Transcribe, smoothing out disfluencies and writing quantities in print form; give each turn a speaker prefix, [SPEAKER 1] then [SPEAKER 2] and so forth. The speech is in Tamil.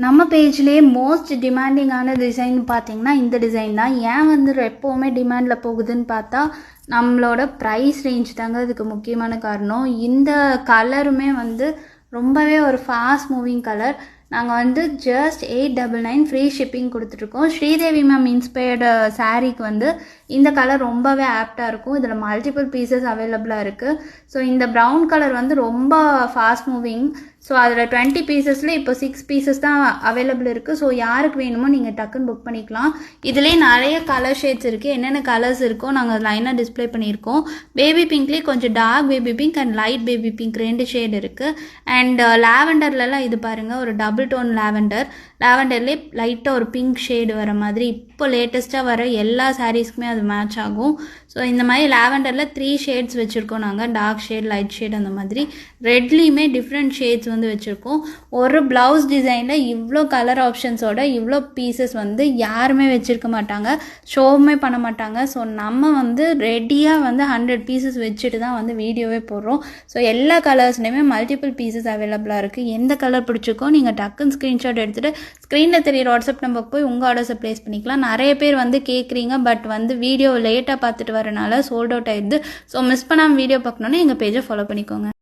[SPEAKER 1] நம்ம பேஜ்லேயே மோஸ்ட் டிமாண்டிங்கான டிசைன் பார்த்தீங்கன்னா இந்த டிசைன் தான். ஏன் வந்து எப்போவுமே டிமாண்டில் போகுதுன்னு பார்த்தா நம்மளோட ப்ரைஸ் ரேஞ்ச் தாங்க இதுக்கு முக்கியமான காரணம். இந்த கலருமே வந்து ரொம்பவே ஒரு ஃபாஸ்ட் மூவிங் கலர். நாங்கள் வந்து ஜஸ்ட் 899 ஃப்ரீ ஷிப்பிங் கொடுத்துட்ருக்கோம். ஸ்ரீதேவி மேம் இன்ஸ்பயர்டு சாரீக்கு வந்து இந்த கலர் ரொம்பவே ஆப்டாக இருக்கும். இதில் மல்டிபிள் பீசஸ் அவைலபிளாக இருக்குது. ஸோ இந்த ப்ரௌன் கலர் வந்து ரொம்ப ஃபாஸ்ட் மூவிங். ஸோ அதில் 20 பீசஸில் இப்போ 6 பீசஸ் தான் அவைலபிள் இருக்குது. ஸோ யாருக்கு வேணுமோ நீங்கள் டக்குன்னு புக் பண்ணிக்கலாம். இதுலேயே நிறைய கலர் ஷேட்ஸ் இருக்குது. என்னென்ன கலர்ஸ் இருக்கோ நாங்கள் லைனாக டிஸ்பிளே பண்ணியிருக்கோம். பேபி பிங்க்லேயே கொஞ்சம் dark baby pink and light baby pink 2 shade இருக்குது. அண்ட் லாவெண்டர்லலாம் இது பாருங்கள், ஒரு டபுள் டோன் லாவெண்டர்லேயே லைட்டாக ஒரு பிங்க் ஷேடு வர மாதிரி இப்போ லேட்டஸ்ட்டாக வர எல்லா சாரீஸ்க்குமே அது மேட்ச் ஆகும். ஸோ இந்த மாதிரி லாவெண்டரில் 3 ஷேட்ஸ் வச்சுருக்கோம் நாங்கள், டார்க் ஷேட், லைட் ஷேட் அந்த மாதிரி. ரெட்லேயுமே டிஃப்ரெண்ட் ஷேட்ஸ் வந்து வச்சுருக்கோம். ஒரு ப்ளவுஸ் டிசைனில் இவ்வளோ கலர் ஆப்ஷன்ஸோட இவ்வளோ பீசஸ் வந்து யாருமே வச்சுருக்க மாட்டாங்க, ஷோவுமே பண்ண மாட்டாங்க. ஸோ நம்ம வந்து ரெடியாக வந்து 100 பீசஸ் வச்சுட்டு தான் வந்து வீடியோவே போடுறோம். ஸோ எல்லா கலர்ஸ்லையுமே மல்டிபிள் பீசஸ் அவைலபிளாக இருக்குது. எந்த கலர் பிடிச்சிருக்கோ நீங்கள் டக்குன்னு ஸ்க்ரீன்ஷாட் எடுத்துகிட்டு ஸ்க்ரீனில் தெரியிற வாட்ஸ்அப் நம்பருக்கு போய் உங்கள் ஆர்டர்ஸை ப்ளேஸ் பண்ணிக்கலாம். நிறைய பேர் வந்து கேட்குறீங்க, பட் வந்து வீடியோ லேட்டாக பார்த்துட்டு வரனால சோல்ட் அவுட் ஆயிடுது. ஸோ மிஸ் பண்ணாமல் வீடியோ பார்க்கணுன்னு எங்கள் பேஜை ஃபாலோ பண்ணிக்கோங்க.